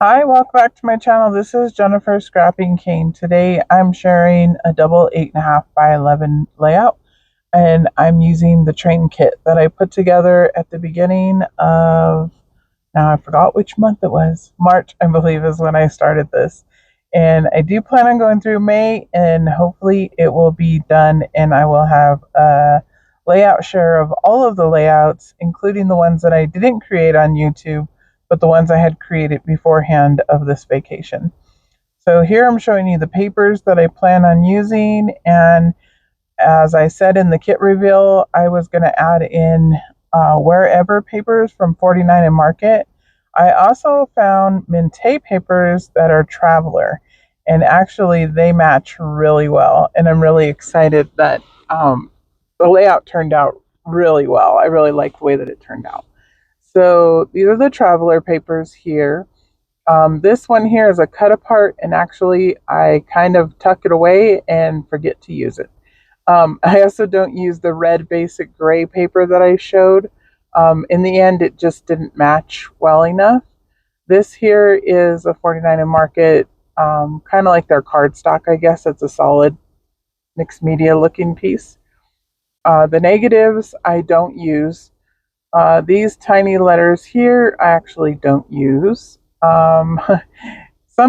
Hi, welcome back to my channel. This is Jennifer Scrapping Cane. Today I'm sharing a double 8.5 by 11 layout, and I'm using the train kit that I put together at the beginning of, now I forgot which month it was. March, I believe, is when I started this. And I do plan on going through May, and hopefully it will be done, and I will have a layout share of all of the layouts, including the ones that I didn't create on YouTube, but the ones I had created beforehand of this vacation. So here I'm showing you the papers that I plan on using, and as I said in the kit reveal, I was going to add in wherever papers from 49 and Market. I also found Mintay papers that are Traveler, and actually they match really well, and I'm really excited that the layout turned out really well. I really like the way that it turned out. So these are the Traveler papers here. This one here is a cut apart, and actually I kind of tuck it away and forget to use it. I also don't use the red basic gray paper that I showed. In the end, it just didn't match well enough. This here is a 49 and Market, kind of like their cardstock, I guess. It's a solid mixed media looking piece. The negatives I don't use. These tiny letters here I actually don't use. Some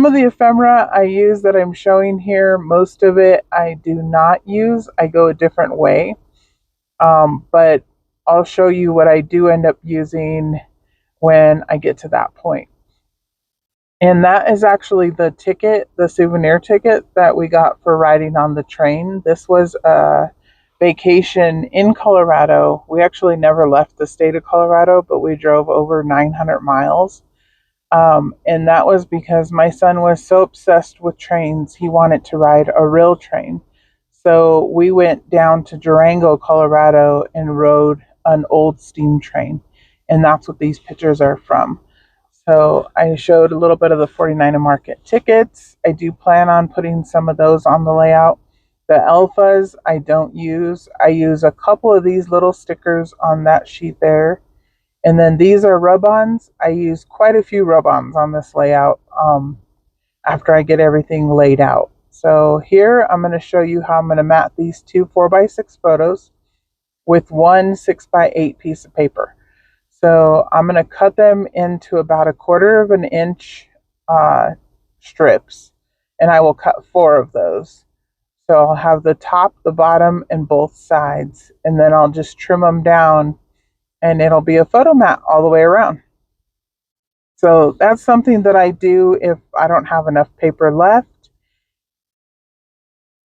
of the ephemera I use that I'm showing here, most of it I do not use. I go a different way. But I'll show you what I do end up using when I get to that point. And that is actually the ticket, the souvenir ticket that we got for riding on the train. This was a vacation in Colorado. We actually never left the state of Colorado, but we drove over 900 miles. And that was because my son was so obsessed with trains, he wanted to ride a real train. So we went down to Durango, Colorado, and rode an old steam train. And that's what these pictures are from. So I showed a little bit of the 49 and Market tickets. I do plan on putting some of those on the layout. The alphas I don't use. I use a couple of these little stickers on that sheet there. And then these are rub-ons. I use quite a few rub-ons on this layout after I get everything laid out. So here I'm going to show you how I'm going to mat these two 4x6 photos with one 6x8 piece of paper. So I'm going to cut them into about 1/4 of an inch strips, and I will cut 4 of those. So I'll have the top, the bottom, and both sides, and then I'll just trim them down, and it'll be a photo mat all the way around. So that's something that I do if I don't have enough paper left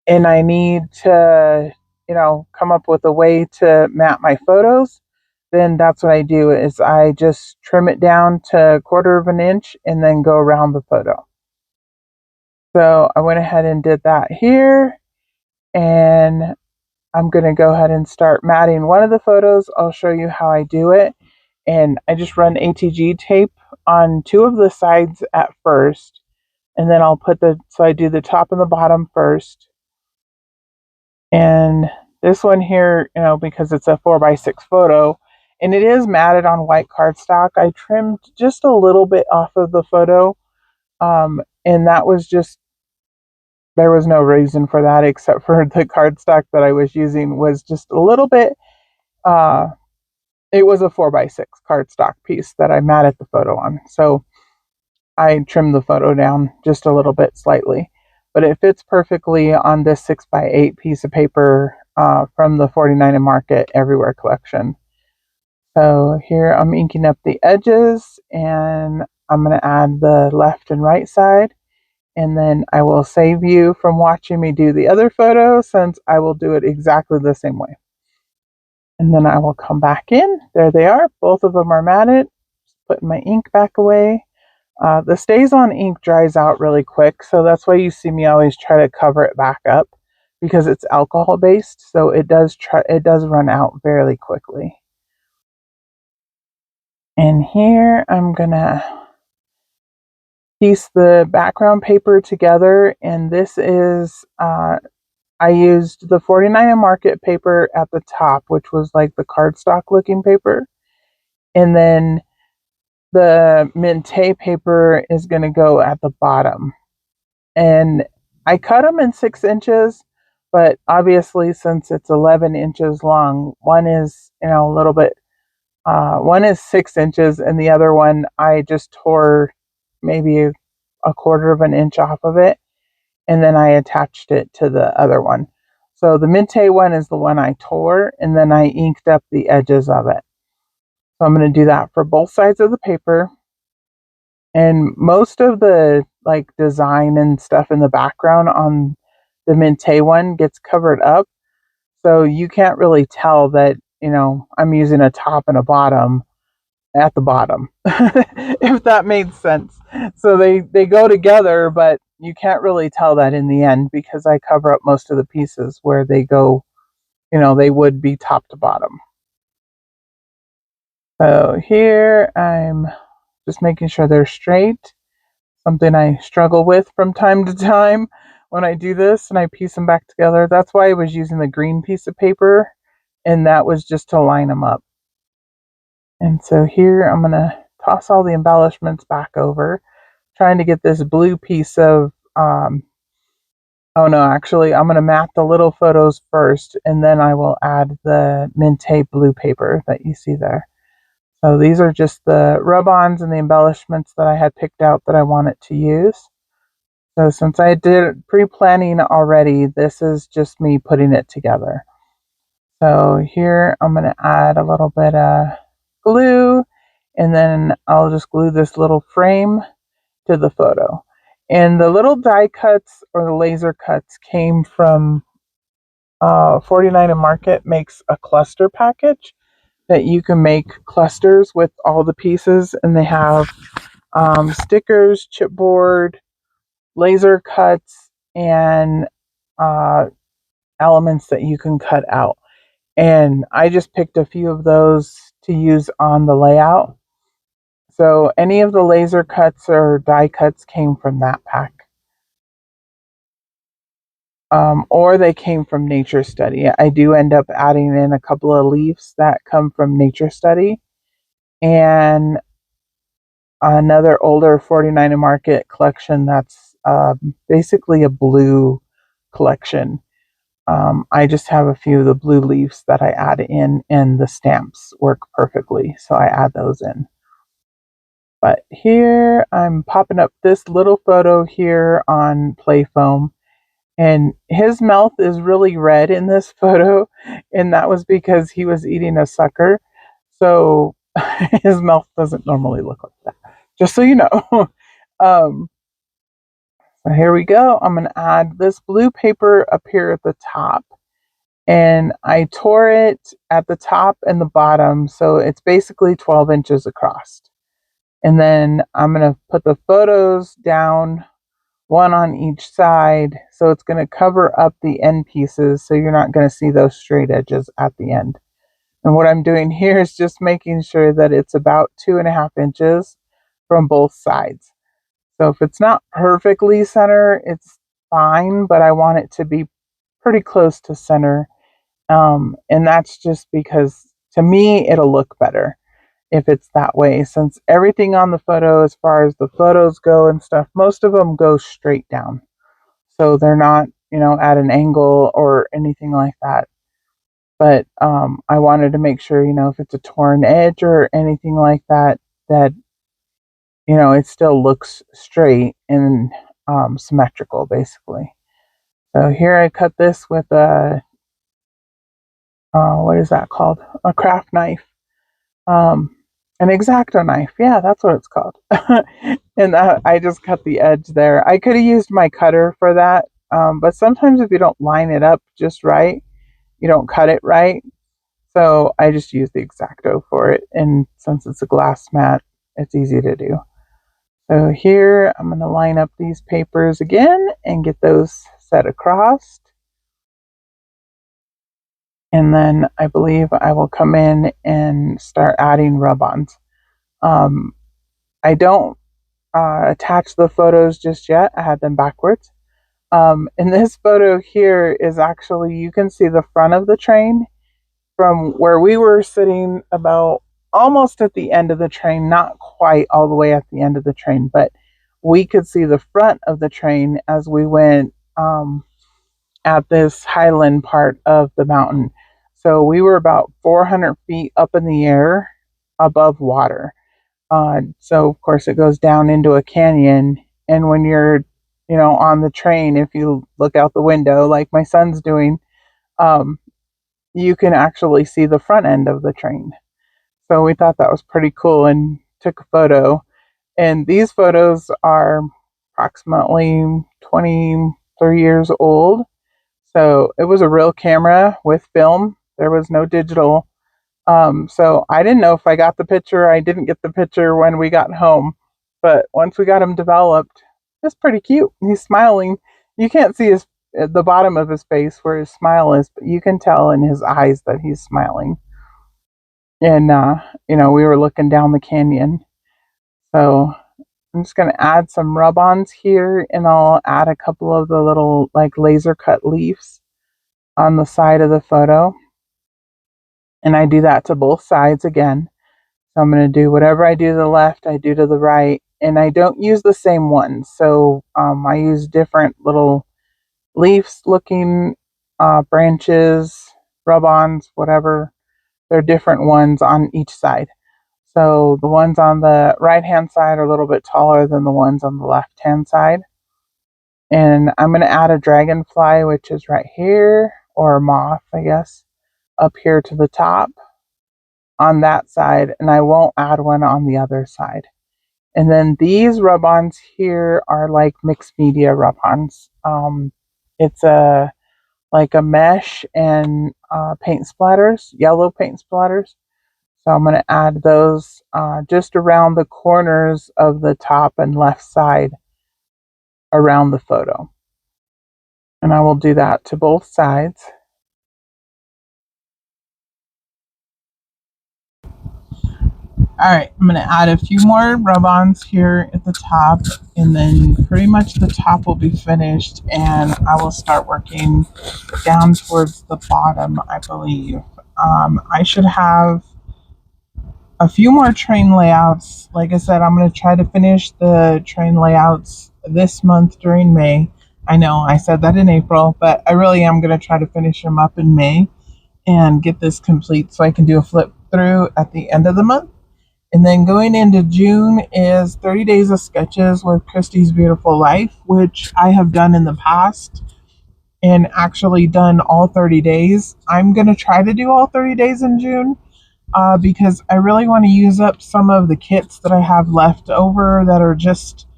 and I need to, come up with a way to mat my photos. Then that's what I do is I just trim it down to 1/4 of an inch and then go around the photo. So I went ahead and did that here, and I'm going to go ahead and start matting one of the photos. I'll show you how I do it. And I just run ATG tape on 2 of the sides at first, and then so I do the top and the bottom first. And this one here, because it's a 4x6 photo, and it is matted on white cardstock, I trimmed just a little bit off of the photo. And that was just, there was no reason for that except for the cardstock that I was using was just a little bit, it was a 4x6 cardstock piece that I matted the photo on. So I trimmed the photo down just a little bit slightly. But it fits perfectly on this 6x8 piece of paper from the 49 and Market Everywhere collection. So here I'm inking up the edges, and I'm going to add the left and right side. And then I will save you from watching me do the other photo since I will do it exactly the same way. And then I will come back in. There they are. Both of them are matted. Just putting my ink back away. The stays on ink dries out really quick, so that's why you see me always try to cover it back up because it's alcohol based, so it does run out fairly quickly. And here I'm gonna piece the background paper together, and this is I used the 49 and Market paper at the top, which was like the cardstock looking paper, and then the Mintay paper is going to go at the bottom. And I cut them in 6 inches, but obviously since it's 11 inches long, one is, a little bit, one is 6 inches and the other one I just tore maybe a quarter of an inch off of it. And then I attached it to the other one. So the Mintay one is the one I tore, and then I inked up the edges of it. So I'm going to do that for both sides of the paper. And most of the design and stuff in the background on the Mintay one gets covered up. So you can't really tell that, I'm using a top and a bottom at the bottom, if that made sense. So they go together, but you can't really tell that in the end because I cover up most of the pieces where they go, they would be top to bottom. So here I'm just making sure they're straight, something I struggle with from time to time when I do this and I piece them back together. That's why I was using the green piece of paper, and that was just to line them up. And so here I'm going to toss all the embellishments back over, trying to get this blue piece of, oh no, actually I'm going to mat the little photos first, and then I will add the Mintay blue paper that you see there. So these are just the rub-ons and the embellishments that I had picked out that I wanted to use. So since I did pre-planning already, this is just me putting it together. So here I'm going to add a little bit of glue, and then I'll just glue this little frame to the photo. And the little die cuts or the laser cuts came from 49 and Market makes a cluster package that you can make clusters with all the pieces, and they have stickers, chipboard, laser cuts, and elements that you can cut out. And I just picked a few of those to use on the layout. So any of the laser cuts or die cuts came from that pack. Or they came from Nature Study. I do end up adding in a couple of leaves that come from Nature Study, and another older 49 and Market collection that's basically a blue collection. I just have a few of the blue leaves that I add in, and the stamps work perfectly, so I add those in. But here I'm popping up this little photo here on Play Foam, and his mouth is really red in this photo, and that was because he was eating a sucker. So his mouth doesn't normally look like that, just so you know. um, so here we go. I'm going to add this blue paper up here at the top, and I tore it at the top and the bottom, so it's basically 12 inches across. And then I'm going to put the photos down, one on each side, so it's going to cover up the end pieces, so you're not going to see those straight edges at the end. And what I'm doing here is just making sure that it's about 2.5 inches from both sides. So if it's not perfectly center, it's fine, but I want it to be pretty close to center. And that's just because to me it'll look better if it's that way, since everything on the photo, as far as the photos go and stuff, most of them go straight down, so they're not at an angle or anything like that. But I wanted to make sure, if it's a torn edge or anything like that, that it still looks straight and symmetrical, basically. So here I cut this with a what is that called? A craft knife. An X-Acto knife. Yeah, that's what it's called. And I just cut the edge there. I could have used my cutter for that, but sometimes if you don't line it up just right, you don't cut it right. So I just use the X-Acto for it, and since it's a glass mat, it's easy to do. So here I'm going to line up these papers again and get those set across. And then I believe I will come in and start adding rub-ons. I don't attach the photos just yet. I had them backwards. And this photo here is actually, you can see the front of the train from where we were sitting about almost at the end of the train, not quite all the way at the end of the train, but we could see the front of the train as we went at this highland part of the mountain. So we were about 400 feet up in the air above water. So of course it goes down into a canyon, and when you're, on the train, if you look out the window like my son's doing, um, you can actually see the front end of the train. So we thought that was pretty cool and took a photo. And these photos are approximately 23 years old. So it was a real camera with film. There was no digital. So I didn't know if I got the picture. I didn't get the picture when we got home. But once we got him developed, it's pretty cute. He's smiling. You can't see the bottom of his face where his smile is, but you can tell in his eyes that he's smiling. And we were looking down the canyon. So I'm just going to add some rub-ons here, and I'll add a couple of the little like laser cut leaves on the side of the photo. And I do that to both sides again. So I'm going to do whatever I do to the left, I do to the right. And I don't use the same ones. So I use different little leaves looking branches, rub-ons, whatever. They're different ones on each side. So the ones on the right-hand side are a little bit taller than the ones on the left-hand side. And I'm going to add a dragonfly, which is right here, or a moth, I guess, up here to the top on that side. And I won't add one on the other side. And then these rub-ons here are like mixed media rub-ons. It's like a mesh and paint splatters, yellow paint splatters. So I'm going to add those just around the corners of the top and left side around the photo. And I will do that to both sides. Alright, I'm going to add a few more rub-ons here at the top, and then pretty much the top will be finished, and I will start working down towards the bottom, I believe. I should have a few more train layouts. Like I said, I'm going to try to finish the train layouts this month during May. I know I said that in April, but I really am going to try to finish them up in May and get this complete so I can do a flip through at the end of the month. And then going into June is 30 Days of Sketches with Christy's Beautiful Life, which I have done in the past and actually done all 30 days. I'm going to try to do all 30 days in June because I really want to use up some of the kits that I have left over that are just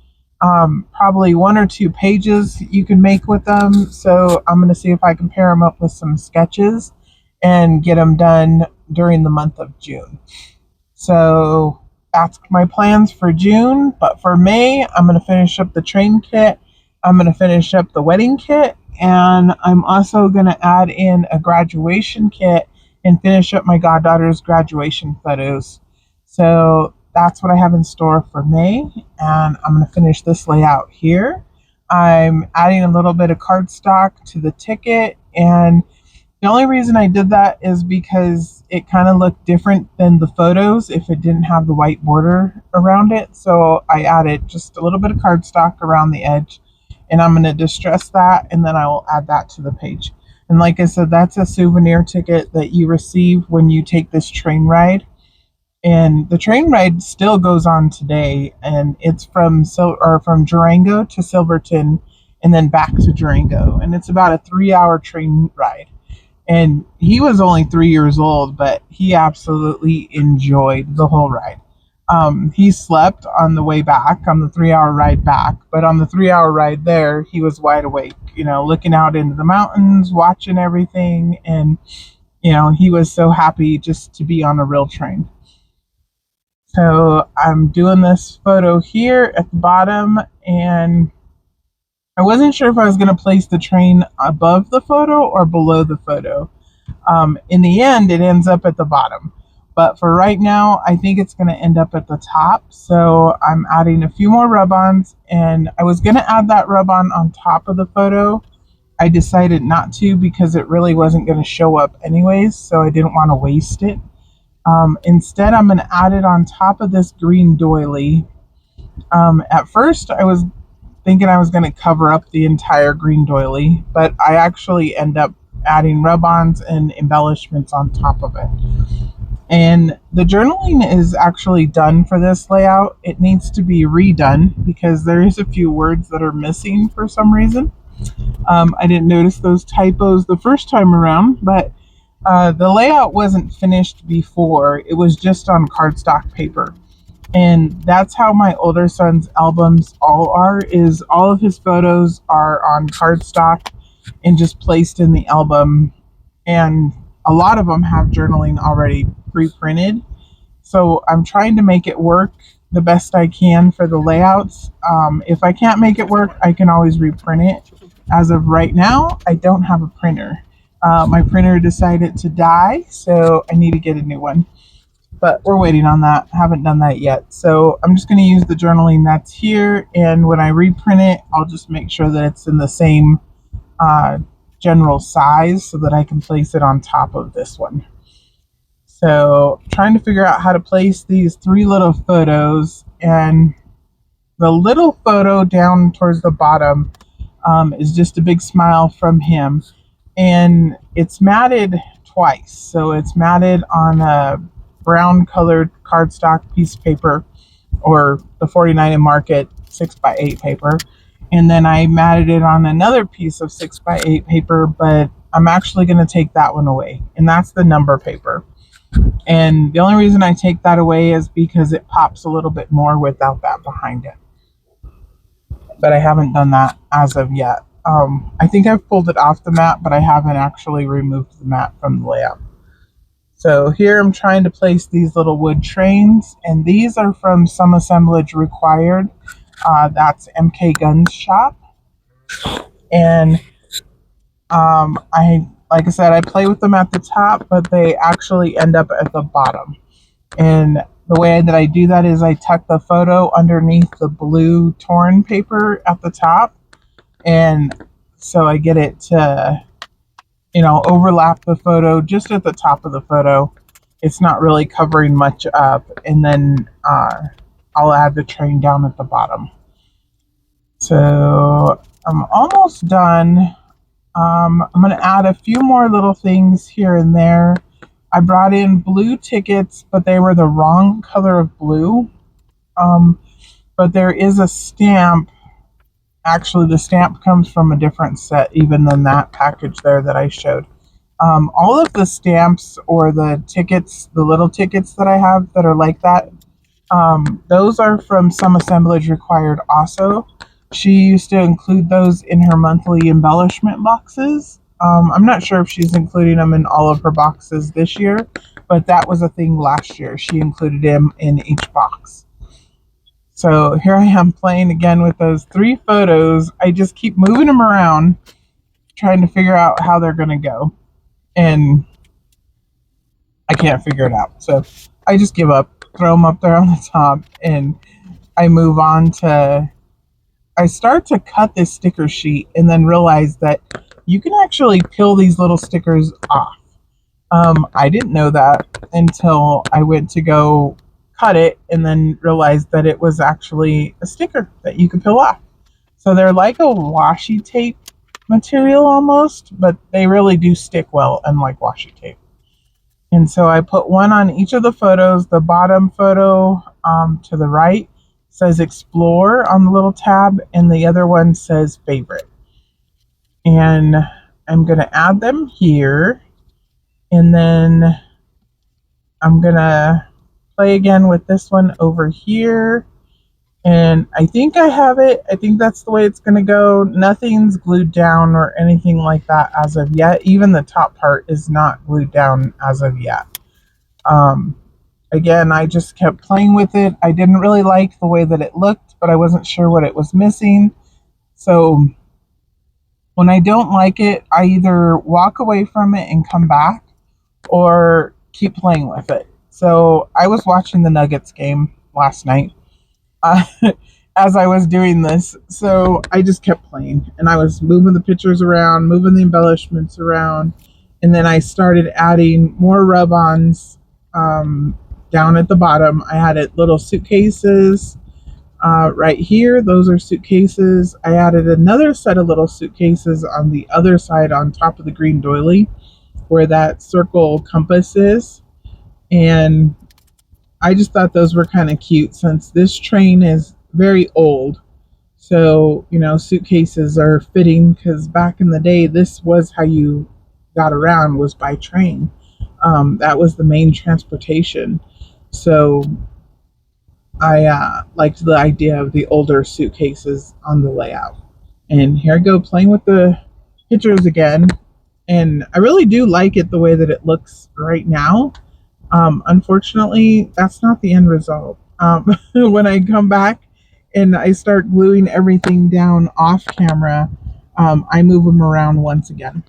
probably 1 or 2 pages you can make with them. So I'm going to see if I can pair them up with some sketches and get them done during the month of June. So that's my plans for June. But for May, I'm going to finish up the train kit. I'm going to finish up the wedding kit. And I'm also going to add in a graduation kit and finish up my goddaughter's graduation photos. So that's what I have in store for May. And I'm going to finish this layout here. I'm adding a little bit of cardstock to the ticket, and the only reason I did that is because it kind of looked different than the photos if it didn't have the white border around it. So I added just a little bit of cardstock around the edge, and I'm going to distress that, and then I will add that to the page. And like I said, that's a souvenir ticket that you receive when you take this train ride. And the train ride still goes on today, and it's from Durango to Silverton and then back to Durango. And it's about a 3-hour train ride. And he was only 3 years old, but he absolutely enjoyed the whole ride. He slept on the way back, on the 3-hour ride back, but on the 3-hour ride there, he was wide awake, looking out into the mountains, watching everything, and, he was so happy just to be on a real train. So I'm doing this photo here at the bottom, and I wasn't sure if I was going to place the train above the photo or below the photo. In the end, it ends up at the bottom. But for right now, I think it's going to end up at the top. So I'm adding a few more rub-ons, and I was going to add that rub-on on top of the photo. I decided not to because it really wasn't going to show up anyways, so I didn't want to waste it. Instead, I'm going to add it on top of this green doily. At first, I was thinking I was going to cover up the entire green doily, but I actually end up adding rub-ons and embellishments on top of it. And the journaling is actually done for this layout. It needs to be redone because there is a few words that are missing for some reason. I didn't notice those typos the first time around, but the layout wasn't finished before. It was just on cardstock paper. And that's how my older son's albums all are, is all of his photos are on cardstock and just placed in the album. And a lot of them have journaling already pre-printed. So I'm trying to make it work the best I can for the layouts. If I can't make it work, I can always reprint it. As of right now, I don't have a printer. My printer decided to die, so I need to get a new one. But we're waiting on that. Haven't done that yet. So I'm just going to use the journaling that's here, and when I reprint it, I'll just make sure that it's in the same general size so that I can place it on top of this one. So trying to figure out how to place these three little photos, and the little photo down towards the bottom is just a big smile from him, and it's matted twice. So it's matted on a brown colored cardstock piece of paper, or the 49 and Market 6x8 paper, and then I matted it on another piece of 6x8 paper, but I'm actually going to take that one away, and that's the number paper. And the only reason I take that away is because it pops a little bit more without that behind it. But I haven't done that as of yet. I think I've pulled it off the mat, but I haven't actually removed the mat from the layout. So here I'm trying to place these little wood trains, and these are from Some Assemblage Required. That's MK Gunn's shop. And like I said, I play with them at the top, but they actually end up at the bottom. And the way that I do that is I tuck the photo underneath the blue torn paper at the top. And so I get it to, overlap the photo just at the top of the photo. It's not really covering much up. And then I'll add the train down at the bottom. So I'm almost done. I'm going to add a few more little things here and there. I brought in blue tickets, but they were the wrong color of blue. But there is a stamp. Actually, the stamp comes from a different set even than that package there that I showed. All of the stamps or the tickets, the little tickets that I have that are like that, those are from Some Assemblage Required also. She used to include those in her monthly embellishment boxes. I'm not sure if she's including them in all of her boxes this year, but that was a thing last year. She included them in each box. So here I am playing again with those three photos. I just keep moving them around, trying to figure out how they're going to go. And I can't figure it out. So I just give up, throw them up there on the top, and I move on to... I start to cut this sticker sheet and then realize that you can actually peel these little stickers off. I didn't know that until I went to go cut it and then realized that it was actually a sticker that you could peel off. So they're like a washi tape material almost, but they really do stick well, unlike washi tape. And so I put one on each of the photos. The bottom photo to the right says Explore on the little tab, and the other one says Favorite. And I'm going to add them here, and then I'm going to play again with this one over here. And I think I have it. I think that's the way it's going to go. Nothing's glued down or anything like that as of yet. Even the top part is not glued down as of yet. Again, I just kept playing with it. I didn't really like the way that it looked, but I wasn't sure what it was missing. So when I don't like it, I either walk away from it and come back or keep playing with it. So I was watching the Nuggets game last night as I was doing this. So I just kept playing, and I was moving the pictures around, moving the embellishments around, and then I started adding more rub-ons down at the bottom. I added little suitcases right here. Those are suitcases. I added another set of little suitcases on the other side on top of the green doily where that circle compass is. And I just thought those were kind of cute since this train is very old. So, suitcases are fitting because back in the day, this was how you got around was by train. That was the main transportation. So I liked the idea of the older suitcases on the layout. And here I go playing with the pictures again. And I really do like it the way that it looks right now. Unfortunately, that's not the end result. When I come back and I start gluing everything down off camera, I move them around once again.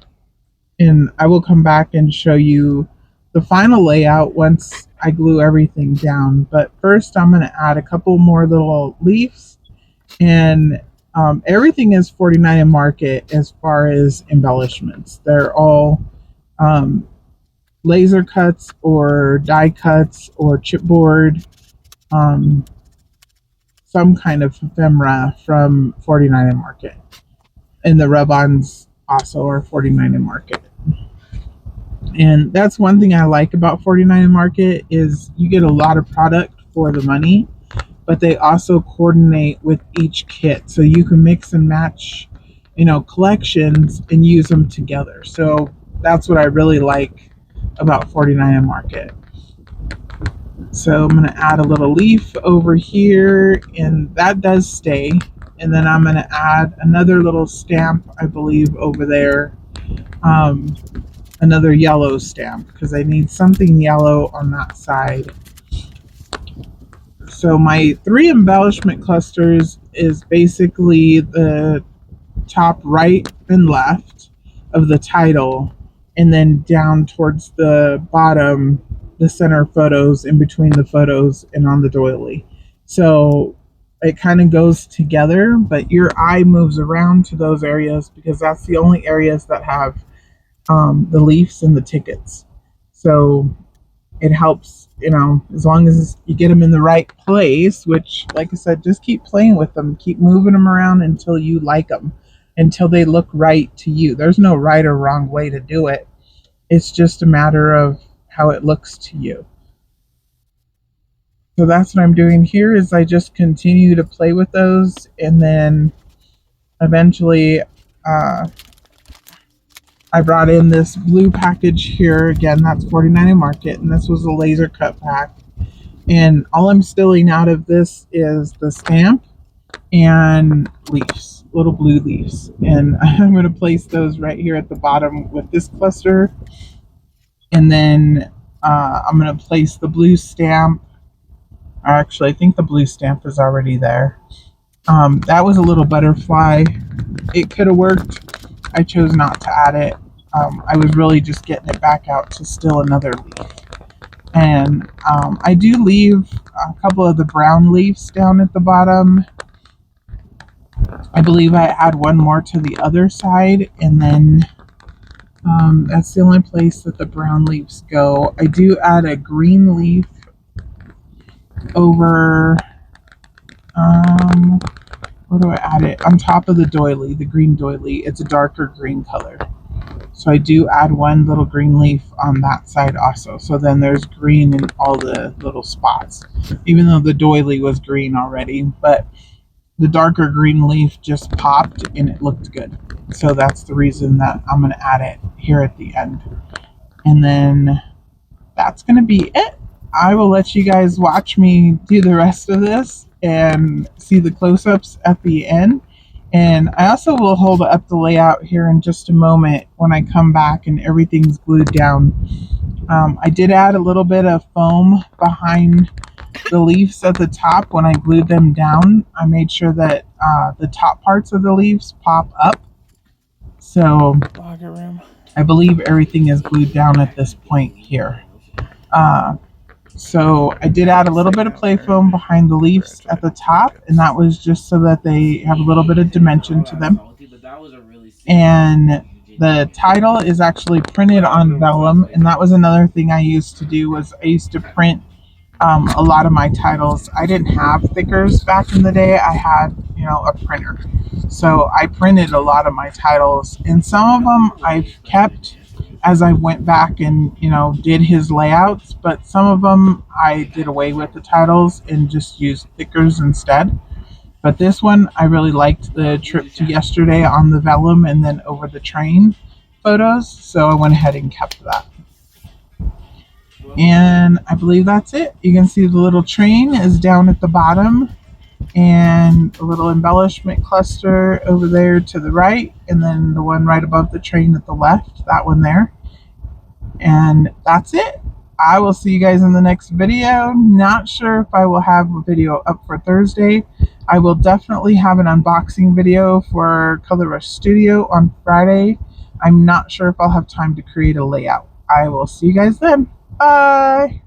And I will come back and show you the final layout once I glue everything down. But first, I'm going to add a couple more little leaves. And everything is 49 in market as far as embellishments. They're all laser cuts or die cuts or chipboard, um, some kind of ephemera from 49 in market. And the rub-ons also are 49 in market. And that's one thing I like about 49 in market is you get a lot of product for the money, but they also coordinate with each kit. So you can mix and match, collections and use them together. So that's what I really like about 49 in market. So I'm going to add a little leaf over here, and that does stay. And then I'm going to add another little stamp, I believe, over there. Another yellow stamp, because I need something yellow on that side. So my 3 embellishment clusters is basically the top right and left of the title, and then down towards the bottom, the center photos in between the photos and on the doily. So it kind of goes together, but your eye moves around to those areas because that's the only areas that have the leaves and the tickets. So it helps, as long as you get them in the right place, which, like I said, just keep playing with them, keep moving them around until you like them, until they look right to you. There's no right or wrong way to do it. It's just a matter of how it looks to you. So that's what I'm doing here is I just continue to play with those, and then eventually I brought in this blue package here. Again, that's 49 in market, and this was a laser cut pack. And all I'm stilling out of this is the stamp and leaves, little blue leaves. And I'm going to place those right here at the bottom with this cluster. And then I'm going to place the blue stamp. Actually, I think the blue stamp is already there. That was a little butterfly. It could have worked. I chose not to add it. I was really just getting it back out to still another leaf. And I do leave a couple of the brown leaves down at the bottom. I believe I add one more to the other side, and then that's the only place that the brown leaves go. I do add a green leaf over, where do I add it? On top of the doily, the green doily. It's a darker green color. So I do add one little green leaf on that side also. So then there's green in all the little spots, even though the doily was green already. But the darker green leaf just popped and it looked good. So that's the reason that I'm going to add it here at the end. And then that's going to be it. I will let you guys watch me do the rest of this and see the close-ups at the end. And I also will hold up the layout here in just a moment when I come back and everything's glued down. I did add a little bit of foam behind the leaves at the top when I glued them down. I made sure that the top parts of the leaves pop up. So I believe everything is glued down at this point here. So I did add a little bit of play foam behind the leaves at the top, and that was just so that they have a little bit of dimension to them. And The title is actually printed on vellum, and that was another thing I used to do. Was I used to print a lot of my titles. I didn't have thickers back in the day. I had, a printer. So I printed a lot of my titles, and some of them I've kept as I went back and, did his layouts, but some of them I did away with the titles and just used thickers instead. But this one, I really liked the trip to yesterday on the vellum and then over the train photos, so I went ahead and kept that. And I believe that's it. You can see the little train is down at the bottom and a little embellishment cluster over there to the right, and then the one right above the train at the left, that one there. And that's it. I will see you guys in the next video. Not sure if I will have a video up for Thursday. I will definitely have an unboxing video for Color Rush Studio on Friday. I'm not sure if I'll have time to create a layout. I will see you guys then. Bye.